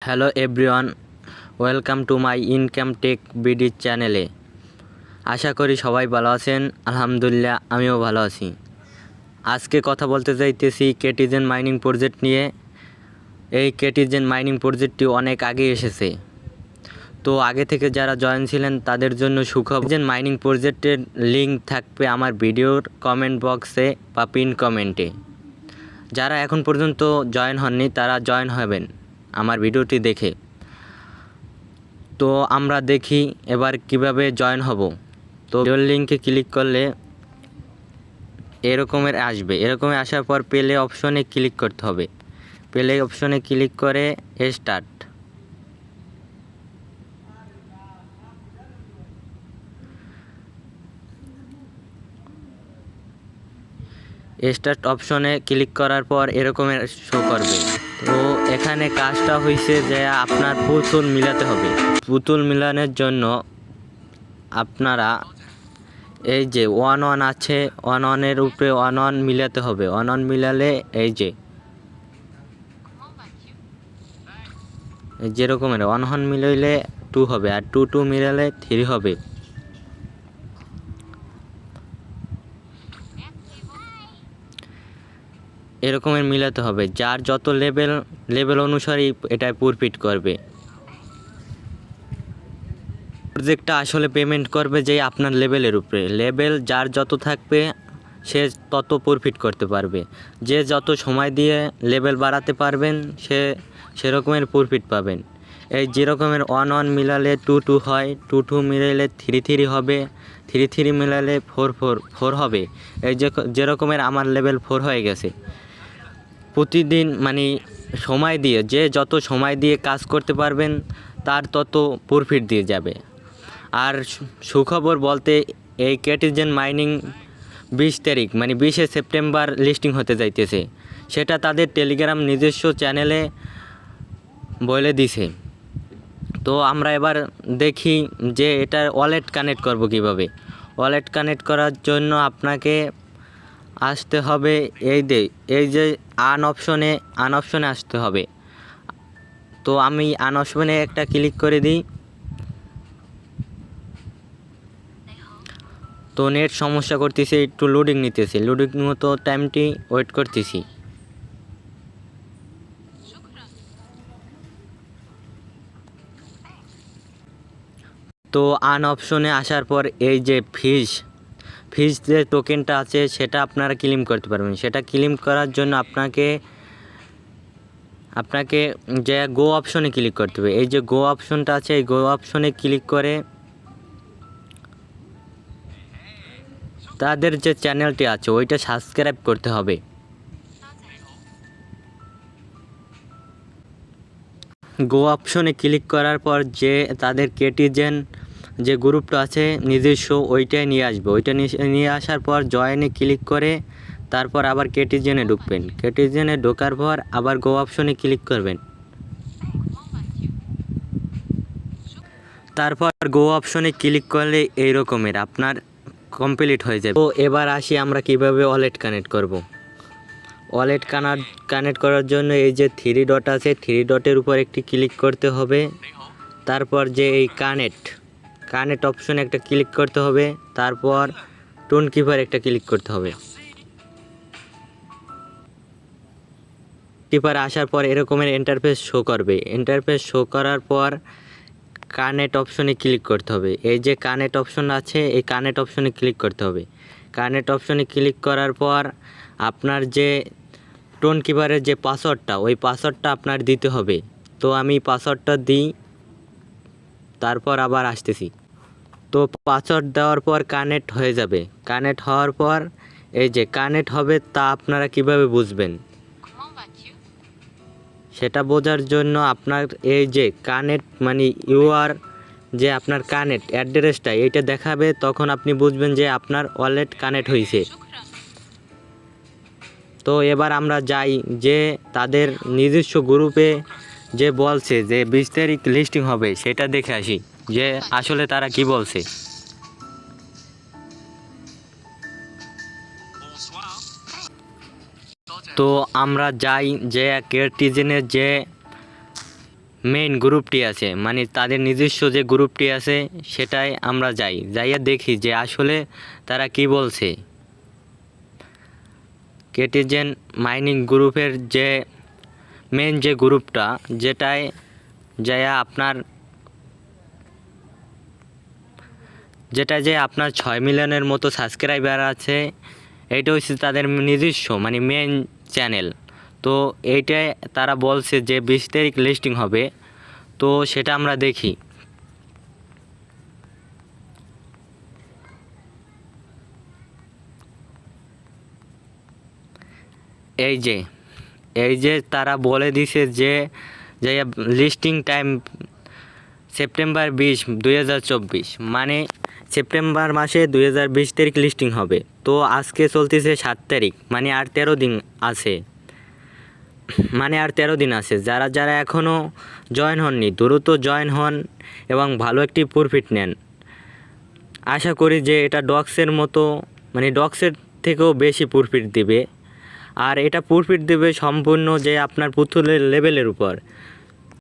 Hello everyone, welcome to my income tech BD চ্যানেলে। আশা করি সবাই ভালো আছেন। আলহামদুলিল্লাহ, আমিও ভালো আছি। আজকে কথা বলতে চাইতেছি কেটিজেন মাইনিং প্রজেক্ট নিয়ে। এই কেটিজেন মাইনিং প্রজেক্টটি অনেক আগে এসেছে, তো আগে থেকে যারা জয়েন ছিলেন তাদের জন্য সুখবর। কেটিজেন মাইনিং প্রজেক্টের লিঙ্ক থাকবে আমার ভিডিওর কমেন্ট বক্সে বা পিন কমেন্টে। যারা এখন পর্যন্ত জয়েন হননি তারা জয়েন হবেন আমার ভিডিওটি দেখে। তো আমরা দেখি এবার কিভাবে জয়েন হব। তো ভিডিওর লিঙ্কে ক্লিক করলে এরকমের আসবে। এরকমের আসার পর প্লে অপশনে ক্লিক করতে হবে। প্লে অপশনে ক্লিক করে স্টার্ট। স্টার্ট অপশনে ক্লিক করার পর এরকমের শো করবে। তো এখানে কাজটা হয়েছে যে আপনার পুতুল মিলাতে হবে। পুতুল মিলানোর জন্য আপনারা এই যে 1 আছে, 1 উপরে 1 মিলাতে হবে। 1 মিলালে এই যে যেরকমের 1 মিলাইলে 2 হবে, আর 2 মিলালে 3 হবে। এরকমের মিলাতে হবে। যার যত লেভেল অনুসারেই এটা প্রফিট করবে। প্রজেক্টটা আসলে পেমেন্ট করবে যে আপনার লেভেলের উপরে। লেভেল যার যত থাকবে সে তত প্রফিট করতে পারবে। যে যত সময় দিয়ে লেভেল বাড়াতে পারবেন সে সেরকমের প্রফিট পাবেন। এই যেরকমের 1 মিলালে 2 হয়, 2 মিলালে 3 হবে, 3 মিলালে 4 হবে। এই যেরকমের আমার লেভেল 4 হয়ে গেছে। প্রতিদিন মানে সময় দিয়ে যে যত সময় দিয়ে কাজ করতে পারবেন তার তত প্রফিট দিয়ে যাবে। আর সুখবর বলতে এই কেটিজেন মাইনিং 20 তারিখ মানে 20শে সেপ্টেম্বর লিস্টিং হতে যাইতেছে। সেটা তাদের টেলিগ্রাম নিজস্ব চ্যানেলে বলে দিছে। তো আমরা এবার দেখি যে এটা ওয়ালেট কানেক্ট করব কিভাবে। ওয়ালেট কানেক্ট করার জন্য আপনাকে আসতে হবে এই যে আন অপশনে আসতে হবে। তো আমি আন অপশনে একটা ক্লিক করে দিই। তো নেট সমস্যা করতেছে, একটু লোডিং নিতেছে। লোডিং মতো টাইমটি ওয়েট করতেছি। তো আন অপশনে আসার পর এই যে ফিজ যে টোকেনটা আছে সেটা আপনারা ক্লেম করতে পারবেন। সেটা ক্লেম করার জন্য আপনাকে যে গো অপশনে ক্লিক করতে হবে। এই যে গো অপশনটা আছে, এই গো অপশনে ক্লিক করে তাদের যে চ্যানেলটি আছে ওইটা সাবস্ক্রাইব করতে হবে। গো অপশনে ক্লিক করার পর যে তাদের কেটিজেন যে গ্রুপটা আছে নিজস্ব ওইটাই নিয়ে আসবে। ওইটা নিয়ে আসার পর জয়েনে ক্লিক করে তারপর আবার কেটিজেনে ঢুকবেন। কেটিজেনে ঢোকার পর আবার গো অপশনে ক্লিক করবেন। তারপর গো অপশনে ক্লিক করলে এই রকমের আপনার কমপ্লিট হয়ে যাবে। তো এবার আসি আমরা কিভাবে ওয়ালেট কানেক্ট করব। ওয়ালেট কানেক্ট করার জন্য এই যে 3 ডট আছে, 3 ডটের উপর একটি ক্লিক করতে হবে। তারপর যে এই কানেক্ট অপশনে একটা ক্লিক করতে হবে। তারপর টোন কিপার একটা ক্লিক করতে হবে। কিপার আসার পর এরকমের ইন্টারফেস শো করবে। ইন্টারফেস শো করার পর কানেক্ট অপশনে ক্লিক করতে হবে। এই যে কানেক্ট অপশন আছে এই কানেক্ট অপশনে ক্লিক করতে হবে। কানেক্ট অপশনে ক্লিক করার পর আপনার যে টোন কিপারের যে পাসওয়ার্ডটা ওই পাসওয়ার্ডটা আপনার দিতে হবে। তো আমি পাসওয়ার্ডটা দিই, তারপর আবার আসতেছি। তো পাসওয়ার্ড দেওয়ার পর কানেক্ট হয়ে যাবে। কানেক্ট হওয়ার পর এই যে কানেক্ট হবে তা আপনারা কিভাবে বুঝবেন সেটা বোঝার জন্য আপনার এই যে কানেক্ট মানে ইউআর যে আপনার কানেক্ট অ্যাড্রেসটা এইটা দেখাবে, তখন আপনি বুঝবেন যে আপনার ওয়ালেট কানেক্ট হয়েছে। তো এবার আমরা যাই যে তাদের নিজস্ব গ্রুপে যে বলছে যে 20 তারিখ লিস্টিং হবে সেটা দেখে আসি যে আসলে তারা কি বলছে। তো আমরা যাই যে কেটিজেনের যে মেইন গ্রুপটি আছে, মানে তাদের নিজস্ব যে গ্রুপটি আছে সেটাই আমরা যাইয়া দেখি যে আসলে তারা কি বলছে। কেটিজেন মাইনিং গ্রুপের যে মেইন যে গ্রুপটা, যেটায় যাইয়া যে আপনার 6 মিলিয়নের মতো সাবস্ক্রাইবার আছে, এইটা হচ্ছে তাদের নিজস্ব মানে মেইন চ্যানেল। তো এইটাই তারা বলছে যে 20 তারিখ লিস্টিং হবে, তো সেটা আমরা দেখি। এই যে তারা বলে দিছে যে লিস্টিং টাইম সেপ্টেম্বর 20, 2024, মানে সেপ্টেম্বর মাসে 2020 তারিখ লিস্টিং হবে। তো আজকে চলতেছে 7 তারিখ, মানে আর 13 দিন আছে। যারা এখনও জয়েন হননি দ্রুত জয়েন হন এবং ভালো একটি প্রফিট নেন। আশা করি যে এটা ডক্সের মতো, মানে ডক্সের থেকেও বেশি প্রফিট দিবে। আর এটা প্রফিট দেবে সম্পূর্ণ যে আপনার পুতুলের লেভেলের উপর।